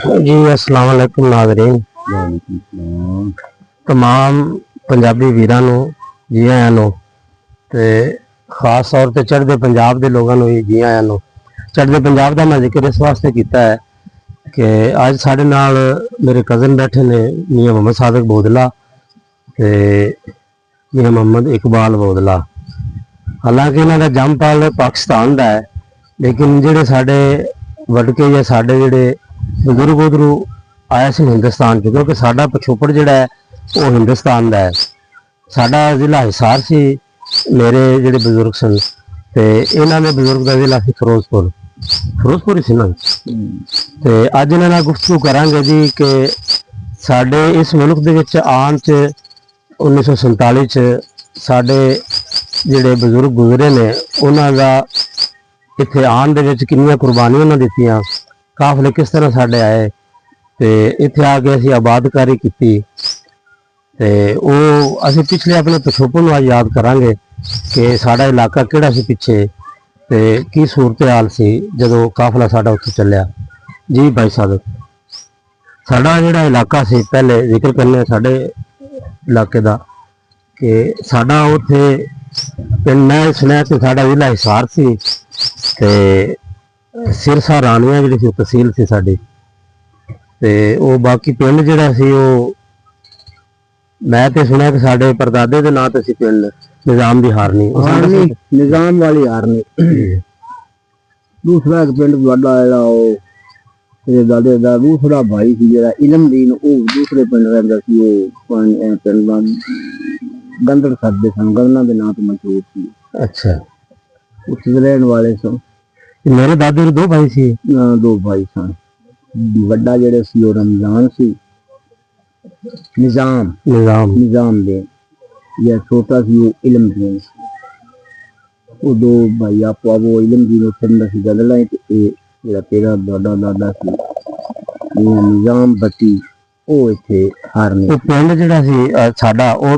जी अस्सलाम वालेकुम नाज़रीन। तमाम पंजाबी वीरां नूं जी आयां नूं ते खास तौर ते चढ़दे पंजाब दे लोगां नूं जी आयां नूं। चढ़दे पंजाब दा मैं जिक्र इस वास्ते कीता है कि अज साडे नाल मेरे कज़न बैठे ने मियां मोहम्मद सादिक बोदला ते मियां मोहम्मद इकबाल बोदला। हालांकि इन्हां दा जमपल पाकिस्तान दा है, लेकिन जिहड़े साडे वडके या साडे जिहड़े बजुर्ग उधरों आया सी हिंदुस्तान च, क्योंकि साडा पिछोकड़ जिहड़ा है वो हिंदुस्तान दा है। साडा जिला हिसार सी, मेरे जिहड़े बजुर्ग सन ते इन्हां दे बजुर्ग दा जिला सी फिरोजपुर ही सी ना। ते अज इन्हां नाल गुफ्तगू करांगे जी कि साडे इस मुल्क दे विच आन च 1947 च साडे जिहड़े बजुर्ग गुजरे ने उन्हां दा इत्थे आन दे विच किन्नियां कुर्बानियां उन्हां दित्तियां, काफले किस तरह साडे आए ते इत्थे आके असीं आबादकारी कीती ते ओह असीं पिछले अपने पिछोकड़ नूं याद करांगे कि साडा इलाका किहड़ा सी पिछे ते की सूरत हाल सी जदों काफला साडा उत्थे चलिया। जी भाई साहब, साडा जिहड़ा इलाका सी, पहले जिक्र करने साडे इलाके दा कि साडा उत्थे पिंड, मैं सुनिया कि साडा जिला हिसार सी ते सिरसा राणियां जिहड़ी सी तहसील सी साडी ते ओह बाकी पिंड जिहड़ा सी ओह मैं तो सुनिया कि साडे परदादे दे नां ते सी पिंड निजाम दी हारनी, निजाम वाली हारनी। दूसरा एक पिंड बड़ा जेड़ा तेरे दादे दा दूसरा भाई सी जेड़ा इलमदीन, वो दूसरे पिंड रहिंदा सी। वो पिंड दा गंदड़ सददे सन, गंदना दे नां ते मशहूर सी। अच्छा, उत्थे रहने वाले सन। मेरे दादे दे दो भाई सी? दो भाई सन। वड्डा जेड़ा सी वो रमजान सी, निजाम दे, या छोटा सी वो इलमदीन सी। वो दो भाई आपो वो इलमदीन उत्थे रहिंदा सी गंदला ते जेड़ा तेरा दादा दादा सी निजाम बट्टी वो इत्थे हारनी। तो पिंड जिहड़ा सी साडा ओ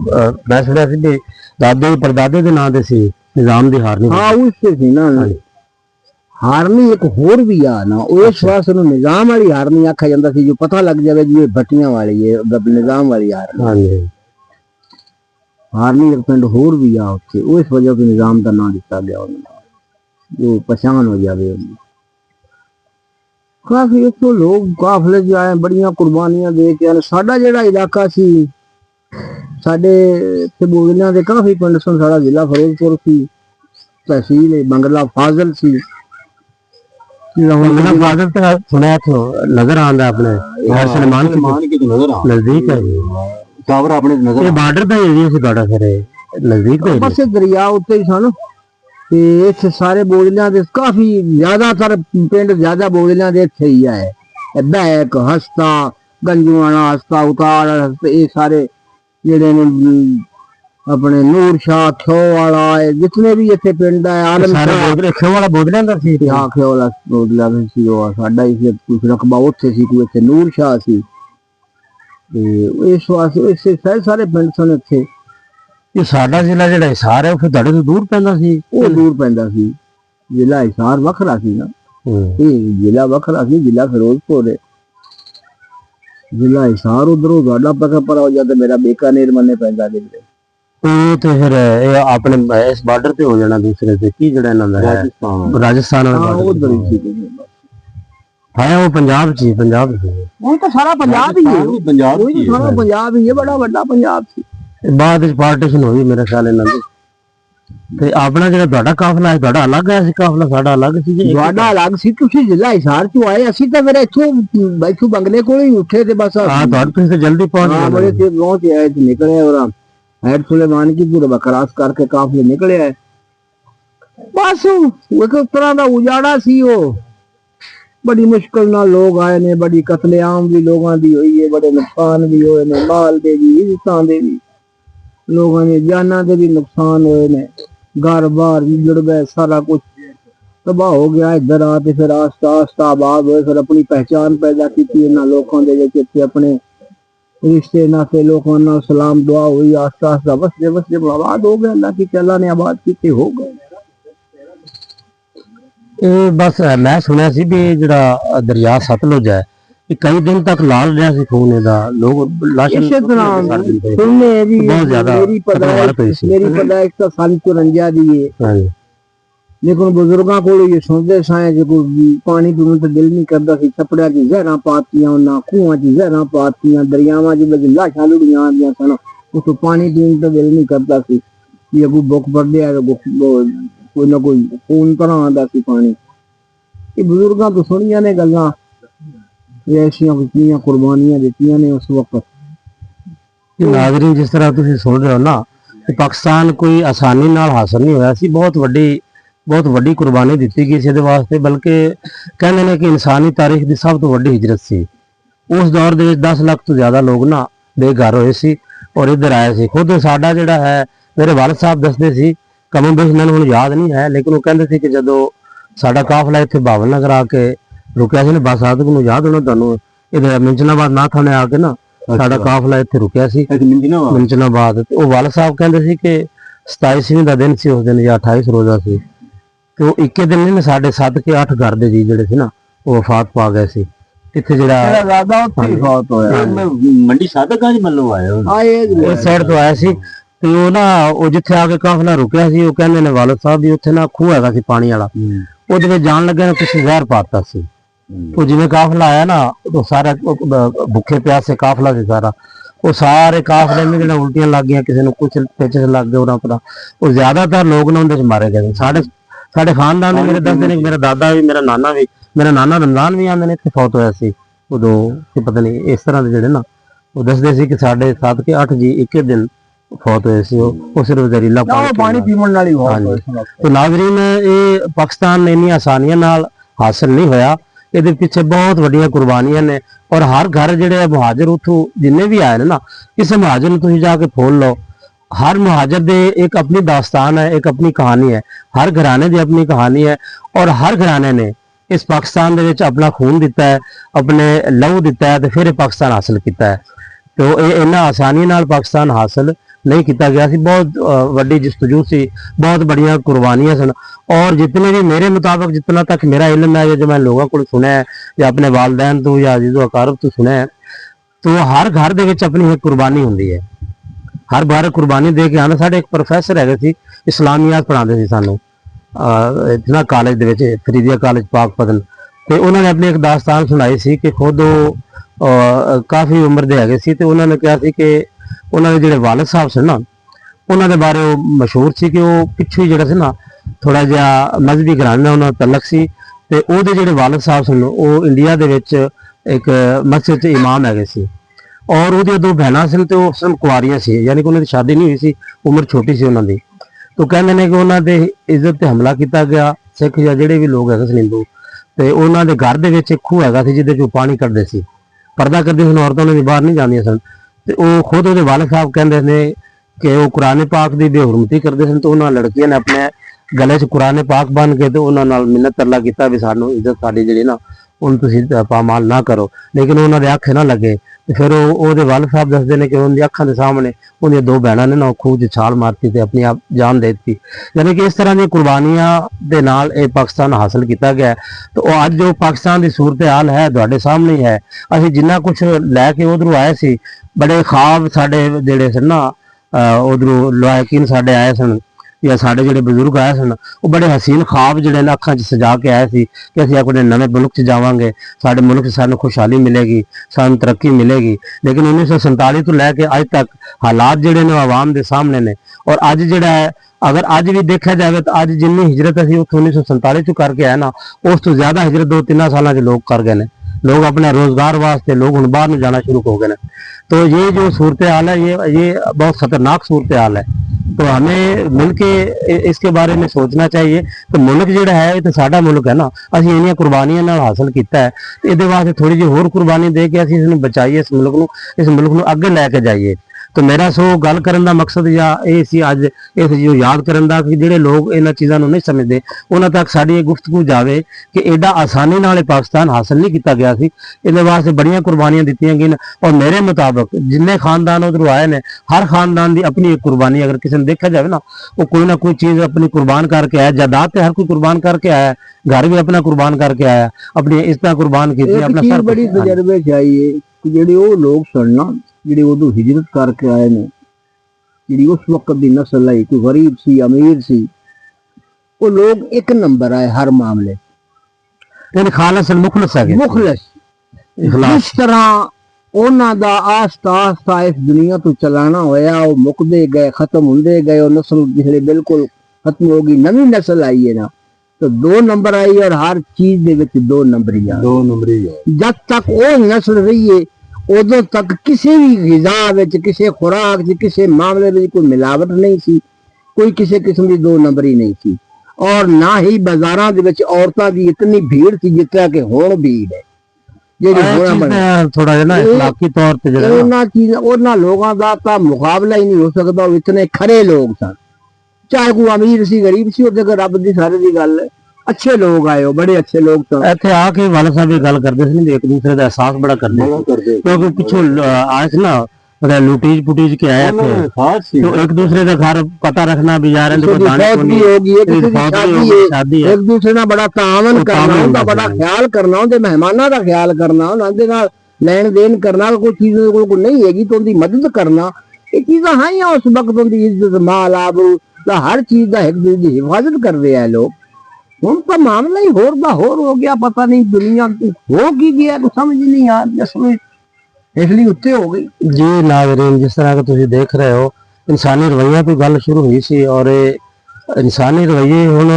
मैं सुनिया सी कि दादे परदादे दे नां ते सी निजाम दी हारनी। हाँ उससे सी ना हारनी एक होर भी आ ना, इस वास्ते निजाम वाली हारनी आखा जाता सी, जो पता लग जाए जी भट्टियां वाली है निजाम वाली हारनी। हारनी एक पिंड होर भी आ उत्थे, उस वजह से निजाम का नाम दिता गया, जो पहचान हो जाए। काफी इतों लोग काफले च आए, बड़िया कुर्बानियां दे के। साडा जेड़ा इलाका सी, साडे इत्थे बोगलियां दे काफी पिंड सन। साडा जिला फिरोजपुर सी, तहसील बंगला फाजिल सी। बंगला फाजिल तो सुनिया तो नजर आंदा अपने सलमान की तो नजदीक है, टावर अपने नजर बॉर्डर दा एरिया सी तुहाडा, फिर नजदीक दा बस दरिया उत्ते ही सन ते इत्थे सारे बोगलियां दे काफी ज्यादातर पिंड ज्यादा बोगलियां दे इत्थे ही है। बैक हस्ता गंजूआना हस्ता उतार ये सारे जेड़े ने अपने नूर शाह ख्यो वाला जितने भी इत्थे पिंड है, आलम ख्यो वाला बोदलियां दा सी। हाँ ख्यो वाला बोदलियां दा सी, साडा ही कुछ रकबा उत्थे सी, कोई इत्थे नूर शाह सी। इस वास्ते सारे पिंड सन इत्थे। ये साडा जिला जिहड़ा हिसार है, फिर तुहाडे तो दूर पैंदा सी? वो दूर पैंदा सी, जिला हिसार वखरा सी ना, जिला वखरा सी, जिला फिरोजपुर है। जिला हिसार उधरों तुहाडा पता पर हो जाता, मेरा बीकानेर मन्ने पैंदा जिले। तो फिर अपने इस बॉर्डर पे हो जाना दूसरे से की जड़ा इन्हां दा राजस्थान उधर ही सी। हाँ वो पंजाब ची, पंजाब वो तो सारा पंजाब ही है, पंजाब ही है, बड़ा बड़ा पंजाब सी। बाद पार्टीशन हुई मेरे ख्याल इन्हां दी। ते अपना जेड़ा तुहाडा काफला है, तुहाडा अलग है सी काफला, साडा अलग सी जी? तुहाडा अलग सी, तुसी जिला हिसार चों आए, असी तो फिर इत्थों बंगले कोल ही उठे ते बस। हां तुहाडे तो जल्दी पहुंच गए। बड़े ते पहुंच आए ते निकले और हैड सुलेमान की पूरा क्रॉस करके काफले निकले आए। बस एक तरह का उजाड़ा सी। वो बड़ी मुश्किल नाल लोग आए ने, बड़ी कतलेआम भी लोगों की हुई है, बड़े नुकसान भी होए ने, माल दे भी इज्जतां दे भी, लोगों ने जाना के भी नुकसान हुए ने, घर बार उजड़ गए, सारा कुछ तबाह हो गया। इधर आते फिर आस्ता आस्ता आबाद हुए, फिर अपनी पहचान पैदा की इन्होंने लोगों के, अपने रिश्ते नाते लोगों ना सलाम दुआ हुई, आस्ता आस्ता बसते बसते आबाद हो गए। अल्लाह की अल्लाह ने आबाद किए हो गए। बस मैं सुनिया सी भी जिहड़ा दरिया सतलुज है ਇਹ ਕਈ ਦਿਨ ਤੱਕ ਲਾਲ ਰਿਹਾ ਸੀ ਖੂਨ ਇਹਦਾ, ਲੋਕ ਲਾਸ਼ਾਂ ਇਸੇ ਤਰ੍ਹਾਂ ਸੁਣਨੇ ਜੀ ਬਹੁਤ ਜ਼ਿਆਦਾ ਮੇਰੀ ਪੈਦਾਇਸ਼ ਤਾਂ ਸਾਲ 54 ਦੀ ਹੈ। ਹਾਂਜੀ ਲੇਕਿਨ ਬਜ਼ੁਰਗਾਂ ਕੋਲ ਇਹ ਸੁਣਦੇ ਸਾਂ ਜੇ ਕੋਈ ਪਾਣੀ ਪੀਣ ਤੇ ਦਿਲ ਨਹੀਂ ਕਰਦਾ ਸੀ, ਛਪੜਿਆਂ 'ਚ ਜ਼ਹਿਰਾਂ ਪਾਤੀਆਂ, ਉਹਨਾਂ ਖੂਹਾਂ 'ਚ ਜ਼ਹਿਰਾਂ ਪਾਤੀਆਂ, ਦਰਿਆਵਾਂ 'ਚ ਲਾਸ਼ਾਂ ਲੁੜੀਆਂ ਆਉਂਦੀਆਂ ਸਨ, ਉੱਥੋਂ ਪਾਣੀ ਪੀਣ ਤੇ ਦਿਲ ਨਹੀਂ ਕਰਦਾ ਸੀ। ਜੇ ਕੋਈ ਬੁੱਕ ਪੜਦੇ ਆ ਕੋਈ ਨਾ ਕੋਈ ਖੂਨ ਤਰ੍ਹਾਂ ਆਉਂਦਾ ਸੀ ਪਾਣੀ। ਇਹ ਬਜ਼ੁਰਗਾਂ ਤੋਂ ਸੁਣੀਆਂ ਨੇ ਗੱਲਾਂ, ਐਸੀਆਂ ਕਿੰਨੀਆਂ ਕੁਰਬਾਨੀਆਂ ਦਿੱਤੀਆਂ ਨੇ ਉਸ ਵਕਤ। ਨਾਜ਼ਰੀਨ, ਜਿਸ ਤਰ੍ਹਾਂ ਤੁਸੀਂ ਸੁਣ ਰਹੇ ਹੋ ਨਾ, ਕਿ ਪਾਕਿਸਤਾਨ ਕੋਈ ਆਸਾਨੀ ਨਾਲ ਹਾਸਲ ਨਹੀਂ ਹੋਇਆ ਸੀ, ਬਹੁਤ ਵੱਡੀ ਕੁਰਬਾਨੀ ਦਿੱਤੀ ਗਈ ਸੀ ਇਹਦੇ ਵਾਸਤੇ। ਬਲਕਿ ਕਹਿੰਦੇ ਨੇ ਕਿ ਇਨਸਾਨੀ ਤਾਰੀਖ ਦੀ ਸਭ ਤੋਂ ਵੱਡੀ ਹਿਜਰਤ ਸੀ। ਉਸ ਦੌਰ ਦੇ ਵਿੱਚ 10 ਲੱਖ ਤੋਂ ਜ਼ਿਆਦਾ ਲੋਕ ਨਾ ਬੇਘਰ ਹੋਏ ਸੀ ਔਰ ਇੱਧਰ ਆਏ ਸੀ। ਖੁਦ ਸਾਡਾ ਜਿਹੜਾ ਹੈ, ਮੇਰੇ ਵਾਲਦ ਸਾਹਿਬ ਦੱਸਦੇ ਸੀ, ਕਮੋਂ ਬੇਸ਼ ਮੈਨੂੰ ਹੁਣ ਯਾਦ ਨਹੀਂ ਹੈ, ਲੇਕਿਨ ਉਹ ਕਹਿੰਦੇ ਸੀ ਕਿ ਜਦੋਂ ਸਾਡਾ ਕਾਫਲਾ ਇੱਥੇ ਬਾਵਲ ਨਗਰ ਆ ਕੇ ਰੁਕਿਆ ਸੀ ਨਾ, ਬਸ ਆਦਮ ਨੂੰ ਯਾਦ ਹੋਣਾ ਤੁਹਾਨੂੰ, ਇਹਦੇ ਮਿੰਚਨਾਬਾਦ ਨਾ ਥਾਣੇ ਆ ਕੇ ਨਾ ਸਾਡਾ ਕਾਫਲਾ ਇੱਥੇ ਰੁਕਿਆ ਸੀ ਮਿੰਚਨਾਬਾਦ। ਤੇ ਉਹ ਵਾਲਦ ਸਾਹਿਬ ਕਹਿੰਦੇ ਸੀ ਕਿ 27ਵੀਂ ਦਾ ਦਿਨ ਸੀ ਉਸ ਦਿਨ, ਜਾਂ 28 ਰੋਜ਼ਾ ਸੀ। ਤੇ ਉਹ ਇੱਕੇ ਦਿਨ ਨਹੀਂ, ਸਾਡੇ 7 ਕੇ 8 ਘਰ ਦੇ ਜੀ ਜਿਹੜੇ ਸੀ ਨਾ ਉਹ ਵਫਾਤ ਪਾ ਗਏ ਸੀ। ਇੱਥੇ ਜਿਹੜਾ ਦਾਦਾ ਉੱਥੇ ਫੌਤ ਹੋਇਆ, ਮੰਡੀ ਸਾਦਕਾਂ 'ਚ ਮੱਲੋ ਇਸ ਸਾਈਡ ਤੋਂ ਆਇਆ ਸੀ। ਤੇ ਉਹ ਨਾ, ਉਹ ਜਿੱਥੇ ਆ ਕੇ ਕਾਫਲਾ ਰੁਕਿਆ ਸੀ, ਉਹ ਕਹਿੰਦੇ ਨੇ ਵਾਲਦ ਸਾਹਿਬ ਵੀ ਉੱਥੇ ਨਾ ਖੂਹ ਹੈਗਾ ਸੀ ਪਾਣੀ ਵਾਲਾ, ਉਹਦੇ ਵਿੱਚ ਜਾਣ ਲੱਗਿਆ ਨਾ ਕਿਸੇ ਜ਼ਹਿਰ ਪਾਤਾ ਸੀ। ਉਹ ਜਿਵੇਂ ਕਾਫਲਾ ਆਇਆ ਨਾ, ਉਹ ਸਾਰਾ ਭੁੱਖੇ ਪਿਆਸੇ ਕਾਫਲਾ ਸੀ ਸਾਰਾ, ਉਹ ਸਾਰੇ ਕਾਫਲੇ में ਜਿਹੜਾ ਉਲਟੀਆਂ ਲੱਗ ਗਈਆਂ, ਕਿਸੇ ਨੂੰ ਕੁਛ ਪੇਚਸ ਲੱਗ ਗਏ ਉਹਨਾਂ ਪਤਾ। ਉਹ ਜ਼ਿਆਦਾਤਰ ਲੋਕ ਨਾ ਉਹਦੇ ਚ ਮਾਰੇ ਗਏ। ਸਾਡੇ ਖਾਨਦਾਨ ਦੇ ਮੇਰੇ ਦੱਸਦੇ ਨੇ, ਮੇਰਾ ਦਾਦਾ ਵੀ, ਮੇਰਾ ਨਾਨਾ ਰਮਜ਼ਾਨ ਵੀ ਆਂਦੇ ਨੇ ਇੱਥੇ ਫੌਤ ਹੋਇਆ ਸੀ ਉਦੋਂ, ਕਿ ਪਤਾ ਨਹੀਂ ਇਸ ਤਰ੍ਹਾਂ ਦੇ ਜਿਹੜੇ ਨਾ, ਉਹ ਦੱਸਦੇ ਸੀ ਕਿ ਸਾਡੇ 7 ਕੇ 8 ਜੀ ਇੱਕੇ ਦਿਨ ਫੌਤ ਹੋਏ ਸੀ। ਉਹ ਸਿਰਫ ਜ਼ਹਿਰੀਲਾ ਪਾਣੀ ਪੀਣ ਨਾਲ ਹੀ ਹੋਇਆ। ਤੇ ਨਾਜ਼ਰੀਨ, ਇਹ ਪਾਕਿਸਤਾਨ ਨੇ ਇੰਨੀ ਆਸਾਨੀਆਂ ਨਾਲ ਹਾਸਲ ਨਹੀਂ ਹੋਇਆ, ਇਹਦੇ ਪਿੱਛੇ ਬਹੁਤ ਵੱਡੀਆਂ ਕੁਰਬਾਨੀਆਂ ਨੇ। ਔਰ ਹਰ ਘਰ ਜਿਹੜੇ ਮੁਹਾਜਰ ਉੱਥੋਂ ਜਿੰਨੇ ਵੀ ਆਏ ਨੇ ਨਾ, ਕਿਸੇ ਮੁਹਾਜਰ ਨੂੰ ਤੁਸੀਂ ਜਾ ਕੇ ਫੋਲ ਲਓ, ਹਰ ਮੁਹਾਜਰ ਦੇ ਇੱਕ ਆਪਣੀ ਦਾਸਤਾਨ ਹੈ, ਇੱਕ ਆਪਣੀ ਕਹਾਣੀ ਹੈ, ਹਰ ਘਰਾਣੇ ਦੀ ਆਪਣੀ ਕਹਾਣੀ ਹੈ। ਔਰ ਹਰ ਘਰਾਣੇ ਨੇ ਇਸ ਪਾਕਿਸਤਾਨ ਦੇ ਵਿੱਚ ਆਪਣਾ ਖੂਨ ਦਿੱਤਾ ਹੈ, ਆਪਣੇ ਲਹੂ ਦਿੱਤਾ ਹੈ, ਤੇ ਫਿਰ ਇਹ ਪਾਕਿਸਤਾਨ ਹਾਸਲ ਕੀਤਾ ਹੈ। ਤੇ ਇਹ ਇੰਨਾ ਆਸਾਨੀ ਨਾਲ ਪਾਕਿਸਤਾਨ ਹਾਸਲ नहीं किया गया सी। बहुत वड्डी जस्तजू सी, बहुत बड़िया कुर्बानियां सन। और जितने भी मेरे मुताबिक, जितना तक मेरा इल्म है, जो मैं लोगों को सुना है या अपने वालदैन तो या अजीज़ो अकारब तो सुना है, तो हर घर दे विच अपनी एक कुर्बानी होंदी है। हर बार कुर्बानी दे के आना। साढ़े एक प्रोफैसर है सी, इस्लामियात पढ़ाते सी सानू इतना कॉलेज दे विच, फरीदिया कॉलेज पाकपतन। तो उन्होंने अपनी एक दास्तान सुनाई सी कि खुद काफ़ी उम्र दे है सी, तो उन्होंने कहा सी कि उन्होंने जो वालिद साहब से ना, उन्होंने बारे मशहूर सी कि वो पिछू जरा से ना थोड़ा जहा मजहबी घराने उन्होंने तलक सी। ते ओहदे जिहड़े वालिद साहब सन, वो इंडिया दे विच एक मस्जिद च इमाम है सी। और वो 2 बहना सन, तो उस समय कुआरियां सी, यानी कि उन्होंने शादी नहीं हुई सी, उम्र छोटी सी उन्होंने। तो कहते हैं कि उन्होंने इज्जत ते हमला किया गया, सिख या जिहड़े भी लोग है हिंदू। तो उन्होंने घर दे विच एक खूह है जिहदे चों पानी कढ़दे सी, पर्दा करदे सन, औरतां उन्हां दी बाहर नहीं जांदियां सन। तो वो खुद वो वालिद साहब कहते हैं कि वो कुरान पाक की बेहुरमती करते सन। तो उन्होंने लड़कियों ने अपने गले च कुरान पाक बन के तो उन्होंने मिन्नत तरला किया भी सानू इज्जत साडी जी ना उन पामाल ना करो, लेकिन उन्होंने आखे ना लगे। तो फिर वो वालिद साहब दसते हैं कि उनकी अखां के सामने उनकी 2 बहनों ने ना खूह च छाल मारती तो अपनी आप जान दे दी। यानी कि इस तरह की कुर्बानियां दे नाल ये पाकिस्तान हासिल किया गया। तो अज जो पाकिस्तान की सूरत हाल है तुहाडे सामने ही है। असीं जिन्ना कुछ लैके उधरों आए सी, बड़े ख्वाब साडे जिहड़े सन ना, उधरों लवायकीन साडे आए सन या साडे जिहड़े बजुर्ग आए सन, वो बड़े हसीन ख्वाब जिहड़े ना अखां च सजा के आए सी कि असीं अपने नवे मुल्क च जावांगे, साडे मुल्क च सानूं खुशहाली मिलेगी, सानूं तरक्की मिलेगी। लेकिन 1947 तो लैके अज तक हालात जिहड़े ने आवाम दे सामने ने। और अज जिहड़ा है, अगर अज भी देखा जाए तो अज जिन्नी हिजरत असीं उत्थों 1947 चों करके आए ना, उस तो ज्यादा हिजरत 2-3 सालां च लोग कर गए ने। लोग अपने रोजगार वास्ते लोग हुण बाहर जाना शुरू हो गए। तो ये जो सूरत हाल है, ये बहुत खतरनाक सूरत हाल है। तो हमें मिलके इसके बारे में सोचना चाहिए। तो मुल्क जिहड़ा है, ये तो साडा मुल्क है ना, असीं इन्नियां कुर्बानियां नाल हासिल कीता है। इहदे वास्ते थोड़ी जी होर कुर्बानी दे के असीं इसनूं बचाइए, इस मुल्क नूं अगे लैके जाइए। ਤੇ ਮੇਰਾ ਸੋ ਗੱਲ ਕਰਨ ਦਾ ਮਕਸਦ ਜਾਂ ਇਹ ਸੀ ਅੱਜ ਇਸ ਚੀਜ਼ ਨੂੰ ਯਾਦ ਕਰਨ ਦਾ ਕਿ ਜਿਹੜੇ ਲੋਕ ਇਹਨਾਂ ਚੀਜ਼ਾਂ ਨੂੰ ਨਹੀਂ ਸਮਝਦੇ ਉਹਨਾਂ ਤੱਕ ਸਾਡੀ ਇਹ ਗੁਫ਼ਤਗੂ ਜਾਵੇ ਕਿ ਐਡਾ ਆਸਾਨੀ ਨਾਲ ਇਹ ਪਾਕਿਸਤਾਨ ਹਾਸਲ ਨਹੀਂ ਕੀਤਾ ਗਿਆ ਸੀ। ਇਹਦੇ ਵਾਸਤੇ ਬੜੀਆਂ ਕੁਰਬਾਨੀਆਂ ਦਿੱਤੀਆਂ ਗਈਆਂ ਔਰ ਮੇਰੇ ਮੁਤਾਬਕ ਜਿੰਨੇ ਖਾਨਦਾਨ ਉਧਰੋਂ ਆਏ ਨੇ ਹਰ ਖਾਨਦਾਨ ਦੀ ਆਪਣੀ ਇੱਕ ਕੁਰਬਾਨੀ ਅਗਰ ਕਿਸੇ ਨੂੰ ਦੇਖਿਆ ਜਾਵੇ ਨਾ ਉਹ ਕੋਈ ਨਾ ਕੋਈ ਚੀਜ਼ ਆਪਣੀ ਕੁਰਬਾਨ ਕਰਕੇ ਆਇਆ। ਜਾਇਦਾਦ ਤੇ ਹਰ ਕੋਈ ਕੁਰਬਾਨ ਕਰਕੇ ਆਇਆ, घर भी अपना कुर्बान करके आया, अपनी इस तरह कुर्बान की अपना सर बड़ी तजर्बे चाहिए कि जेडे वो लोग सुनना जेडे उदो हिजरत करके आए ने जेडी उस वक्त दी नस्ल आई कोई गरीब सी अमीर सी वो लोग एक नंबर आए हर मामले यानी खालिस मुखलिस है मुखलिस इस तरह उन्हां दा आस्ता आस्ता इस दुनिया तो चलाना होया वो मुकदे गए खत्म होंदे गए और नस्ल जिहड़े बिल्कुल खत्म हो गई नवी नस्ल आई है ना तो 2 नंबर आई और हर चीज दे विच 2 नंबर ही जब तक वो नस्ल रही है उदों तक किसी भी गिजा विच किसी खुराक च किसी मामले में कोई मिलावट नहीं सी, कोई किसी किस्म की 2 नंबर ही नहीं सी और ना ही बाजारां दे विच औरतां दी इतनी भीड़ थी जिस तरह के हुण भीड़ है थोड़ा जिहा ना इखलाकी तौर ते जिहड़ा उन्हां चीज़ उन्हां लोगां दा तां मुकाबला ही नहीं हो सकदा। इतने खरे लोग सन चाहे कोई अमीर सी गरीब सी और जगह रब दी सारे दी गल अच्छे लोग आए हो बड़े अच्छे लोग सन। ਇੱਥੇ ਆ ਕੇ ਵਾਲਾ ਸਾਹਿਬ ਇਹ ਗੱਲ ਕਰਦੇ ਸੀ ਨਾ ਇੱਕ ਦੂਸਰੇ ਦਾ एहसास बड़ा ਕਰਦੇ क्योंकि पिछों आए थे ना लुटीज पुटीज के आया थे तो एक दूसरे का घर पता रखना भी जा रहे शादी एक दूसरे ना बड़ा तावन करना उनका बड़ा ख्याल करना उनके मेहमानों का ख्याल करना उनके नाल लेन देन करना कोई चीज कोई नहीं हैगी तो उनकी मदद करना ये चीज़ां हैं उस वक्त उनकी इज्जत माल आबरू हर चीज का एक दूसरे की हिफाजत कर रहे हैं लोग। ਹੁਣ ਤਾਂ ਮਾਮਲਾ ਹੀ ਹੋਰ ਦਾ ਹੋਰ ਹੋ ਗਿਆ, ਪਤਾ ਨਹੀਂ ਦੁਨੀਆ ਹੋ ਕੀ ਗਿਆ ਕੁਝ ਸਮਝ ਨਹੀਂ ਆ ਜਸਮੀ ਇਸ ਲਈ ਉੱਤੇ ਹੋ ਗਈ ਜੀ। ਨਾਜ਼ਰੀਨ ਜਿਸ ਤਰ੍ਹਾਂ ਕਿ ਤੁਸੀਂ ਦੇਖ ਰਹੇ ਹੋ ਇਨਸਾਨੀ ਰਵੱਈਆ ਤੋਂ ਗੱਲ ਸ਼ੁਰੂ ਹੋਈ ਸੀ ਔਰ ਇਹ ਇਨਸਾਨੀ ਰਵੱਈਏ ਹੁਣ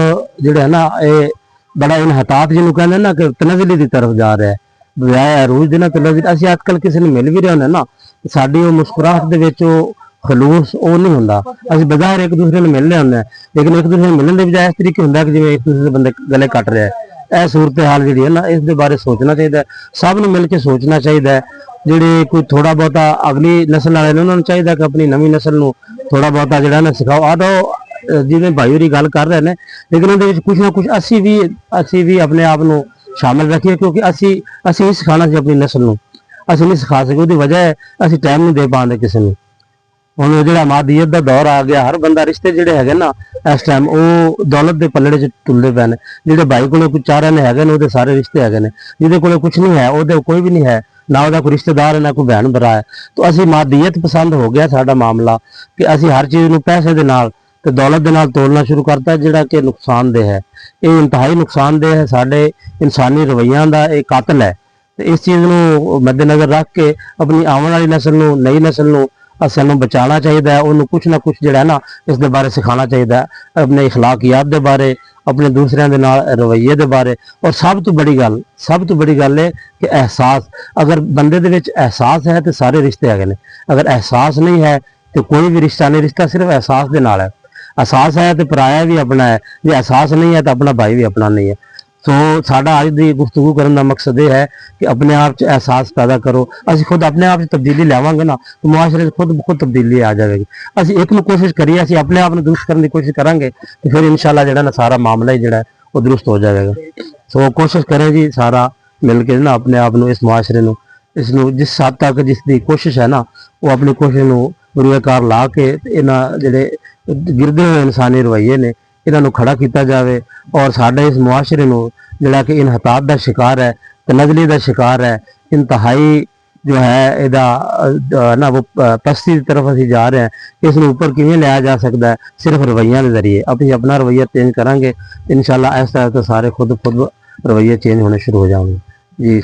ਜਿਹੜਾ ਹੈ ਨਾ ਇਹ ਬੜਾ ਇਨਹਤਾਤ ਜਿਹਨੂੰ ਕਹਿੰਦੇ ਨਾ ਕਿ ਤਨਜ਼ਲੀ ਦੀ ਤਰਫ ਜਾ ਰਿਹਾ ਹੈ ਬਜਾਏ ਰੋਜ਼ ਦੇ ਨਾਲ ਤਨਜ਼ਲੀ। ਅਸੀਂ ਅੱਜ ਕੱਲ ਕਿਸੇ ਨੂੰ ਮਿਲ ਵੀ ਰਹੇ ਹੁੰਦੇ ਨਾ ਸਾਡੀ ਉਹ ਮੁਸਕਰਾਹਟ ਦੇ ਵਿੱਚ ਉਹ खलूस वो नहीं होंदा। ਅਸੀਂ ਬਜ਼ਾਰ ਇੱਕ ਦੂਸਰੇ ਨੂੰ ਮਿਲਨੇ ਹੁੰਦੇ ਲੇਕਿਨ ਇੱਕ ਦੂਸਰੇ ਨੂੰ ਮਿਲਣ ਦੇ ਬਜਾਏ ਇਸ ਤਰੀਕੇ ਹੁੰਦਾ ਕਿ ਜਿਵੇਂ ਇੱਕ ਦੂਸਰੇ ਦੇ ਬੰਦੇ ਗਲੇ ਕੱਟ ਰਿਹਾ ਹੈ। ਇਹ ਸੂਰਤ ਹਾਲ ਜਿਹੜੀ ਹੈ ਨਾ ਇਸ ਦੇ ਬਾਰੇ ਸੋਚਣਾ ਚਾਹੀਦਾ, ਸਭ ਨੂੰ ਮਿਲ ਕੇ ਸੋਚਣਾ ਚਾਹੀਦਾ। ਜਿਹੜੇ ਕੋਈ ਥੋੜਾ ਬਹੁਤਾ ਅਗਲੀ ਨਸਲ ਵਾਲੇ ਨੇ ਉਹਨਾਂ ਨੂੰ ਚਾਹੀਦਾ ਕਿ ਆਪਣੀ ਨਵੀਂ ਨਸਲ ਨੂੰ ਥੋੜਾ ਬਹੁਤਾ ਜਿਹੜਾ ਨਾ ਸਿਖਾਓ। ਆ ਤਾਂ ਜਿਵੇਂ ਭਾਈ ਹੋਰੀ ਗੱਲ ਕਰ ਰਹੇ ਨੇ ਲੇਕਿਨ ਉਹਦੇ ਵਿੱਚ ਕੁਝ ਨਾ ਕੁਝ ਅਸੀਂ ਵੀ ਆਪਣੇ ਆਪ ਨੂੰ ਸ਼ਾਮਿਲ ਰੱਖੀਏ ਕਿਉਂਕਿ ਅਸੀਂ ਨਹੀਂ ਸਿਖਾਉਣਾ ਸੀ ਆਪਣੀ ਨਸਲ ਨੂੰ, ਅਸੀਂ ਨਹੀਂ ਸਿਖਾ ਸਕੇ। ਉਹਦੀ ਵਜ੍ਹਾ ਹੈ ਅਸੀਂ ਟਾਈਮ ਨਹੀਂ ਦੇ ਪਾਉਂਦੇ ਕਿਸੇ ਨੂੰ। ਹੁਣ ਜਿਹੜਾ ਮਾਦੀਅਤ ਦਾ ਦੌਰ ਆ ਗਿਆ ਹਰ ਬੰਦਾ ਰਿਸ਼ਤੇ ਜਿਹੜੇ ਹੈਗੇ ਨਾ ਇਸ ਟਾਈਮ ਉਹ ਦੌਲਤ ਦੇ ਪੱਲੜੇ 'ਚ ਤੁਲਦੇ ਪਏ ਨੇ। ਜਿਹੜੇ ਭਾਈ ਕੋਲੇ ਕੁਝ ਚਾਰਾਂ ਨੇ ਹੈਗੇ ਨੇ ਉਹਦੇ ਸਾਰੇ ਰਿਸ਼ਤੇ ਹੈਗੇ ਨੇ, ਜਿਹਦੇ ਕੋਲੇ ਕੁਝ ਨਹੀਂ ਹੈ ਉਹਦੇ ਕੋਈ ਵੀ ਨਹੀਂ ਹੈ, ਨਾ ਉਹਦਾ ਕੋਈ ਰਿਸ਼ਤੇਦਾਰ ਹੈ ਨਾ ਕੋਈ ਭੈਣ ਭਰਾ ਹੈ। ਤਾਂ ਅਸੀਂ ਮਾਦੀਅਤ ਪਸੰਦ ਹੋ ਗਿਆ ਸਾਡਾ ਮਾਮਲਾ ਕਿ ਅਸੀਂ ਹਰ ਚੀਜ਼ ਨੂੰ ਪੈਸੇ ਦੇ ਨਾਲ ਤੇ ਦੌਲਤ ਦੇ ਨਾਲ ਤੋਲਣਾ ਸ਼ੁਰੂ ਕਰਤਾ ਜਿਹੜਾ ਕਿ ਨੁਕਸਾਨਦੇਹ ਹੈ। ਇਹ ਇੰਤਹਾਈ ਨੁਕਸਾਨਦੇਹ ਹੈ, ਸਾਡੇ ਇਨਸਾਨੀ ਰਵੱਈਆਂ ਦਾ ਇਹ ਕਾਤਲ ਹੈ। ਤੇ ਇਸ ਚੀਜ਼ ਨੂੰ ਮੱਦੇਨਜ਼ਰ ਰੱਖ ਕੇ ਆਪਣੀ ਆਉਣ ਵਾਲੀ ਨਸਲ ਨੂੰ ਨਈ ਨਸਲ ਨੂੰ ਸਾਨੂੰ ਬਚਾਉਣਾ ਚਾਹੀਦਾ ਹੈ। ਉਹਨੂੰ ਕੁਛ ਨਾ ਕੁਛ ਜਿਹੜਾ ਹੈ ਨਾ ਇਸ ਦੇ ਬਾਰੇ ਸਿਖਾਉਣਾ ਚਾਹੀਦਾ ਹੈ, ਆਪਣੇ اخلاقیات ਦੇ ਬਾਰੇ, ਆਪਣੇ ਦੂਸਰਿਆਂ ਦੇ ਨਾਲ ਰਵੱਈਏ ਦੇ ਬਾਰੇ। ਔਰ ਸਭ ਤੋਂ ਬੜੀ ਗੱਲ ਹੈ ਕਿ ਅਹਿਸਾਸ, ਅਗਰ ਬੰਦੇ ਦੇ ਵਿੱਚ ਅਹਿਸਾਸ ਹੈ ਤੇ ਸਾਰੇ ਰਿਸ਼ਤੇ ਹੈਗੇ ਨੇ। ਅਗਰ ਅਹਿਸਾਸ ਨਹੀਂ ਹੈ ਤੇ ਕੋਈ ਵੀ ਰਿਸ਼ਤਾ ਨਹੀਂ, ਰਿਸ਼ਤਾ ਸਿਰਫ ਅਹਿਸਾਸ ਦੇ ਨਾਲ ਹੈ। ਅਹਿਸਾਸ ਹੈ ਤੇ ਪਰਾਇਆ ਵੀ ਆਪਣਾ ਹੈ, ਜੇ ਅਹਿਸਾਸ ਨਹੀਂ ਹੈ ਤਾਂ ਆਪਣਾ ਭਾਈ ਵੀ ਆਪਣਾ ਨਹੀਂ ਹੈ। ਸੋ ਸਾਡਾ ਅੱਜ ਦੀ ਗੁਫ਼ਤਗੂ ਕਰਨ ਦਾ ਮਕਸਦ ਇਹ ਹੈ ਕਿ ਆਪਣੇ ਆਪ 'ਚ ਅਹਿਸਾਸ ਪੈਦਾ ਕਰੋ। ਅਸੀਂ ਖੁਦ ਆਪਣੇ ਆਪ 'ਚ ਤਬਦੀਲੀ ਲਿਆਵਾਂਗੇ ਨਾ ਤਾਂ ਮੁਆਸ਼ਰੇ 'ਚ ਖੁਦ ਤਬਦੀਲੀ ਆ ਜਾਵੇਗੀ। ਅਸੀਂ ਇੱਕ ਨੂੰ ਕੋਸ਼ਿਸ਼ ਕਰੀਏ, ਅਸੀਂ ਆਪਣੇ ਆਪ ਨੂੰ ਦੁਰੁਸਤ ਕਰਨ ਦੀ ਕੋਸ਼ਿਸ਼ ਕਰਾਂਗੇ ਤੇ ਫਿਰ ਇਨਸ਼ਾਅੱਲਾ ਜਿਹੜਾ ਨਾ ਸਾਰਾ ਮਾਮਲਾ ਹੀ ਜਿਹੜਾ ਉਹ ਦੁਰੁਸਤ ਹੋ ਜਾਵੇਗਾ। ਸੋ ਕੋਸ਼ਿਸ਼ ਕरें ਜੀ ਸਾਰਾ ਮਿਲ ਕੇ ਨਾ ਆਪਣੇ ਆਪ ਨੂੰ ਇਸ ਮੁਆਸ਼ਰੇ ਨੂੰ ਇਸ ਨੂੰ ਜਿਸ ਹੱਦ ਤੱਕ ਜਿਸ ਦੀ ਕੋਸ਼ਿਸ਼ ਹੈ ਨਾ ਉਹ ਆਪਣੀ ਕੋਸ਼ਿਸ਼ ਨੂੰ ਰੂਏਕਾਰ ਲਾ ਕੇ ਇਹਨਾਂ ਜਿਹੜੇ ਗਿਰਦੇ ਹੋਏ ਇਨਸਾਨੀ ਰਵੱਈਏ ਨੇ ਇਹਨਾਂ ਨੂੰ ਖੜਾ ਕੀਤਾ ਜਾਵੇ। ਔਰ ਸਾਡੇ ਇਸ ਮੁਆਸ਼ਰੇ ਨੂੰ ਜਿਹੜਾ ਕਿ ਇਨਹਤਾਤ ਦਾ ਸ਼ਿਕਾਰ ਹੈ, ਤਨਜ਼ਲੀ ਦਾ ਸ਼ਿਕਾਰ ਹੈ, ਇੰਤਹਾਈ ਜੋ ਹੈ ਇਹਦਾ ਨਾ ਉਹ ਪਸਤੀ ਦੀ ਤਰਫ ਅਸੀਂ ਜਾ ਰਹੇ ਹਾਂ। ਇਸ ਨੂੰ ਉੱਪਰ ਕਿਵੇਂ ਲਿਆ ਜਾ ਸਕਦਾ ਹੈ? ਸਿਰਫ ਰਵੱਈਆਂ ਦੇ ਜ਼ਰੀਏ। ਅਸੀਂ ਆਪਣਾ ਰਵੱਈਆ ਚੇਂਜ ਕਰਾਂਗੇ ਇਨਸ਼ਾਅੱਲਾ ਇਸ ਤਰ੍ਹਾਂ ਤੋਂ ਸਾਰੇ ਖੁਦ ਰਵੱਈਏ ਚੇਂਜ ਹੋਣੇ ਸ਼ੁਰੂ ਹੋ ਜਾਣਗੇ ਜੀ।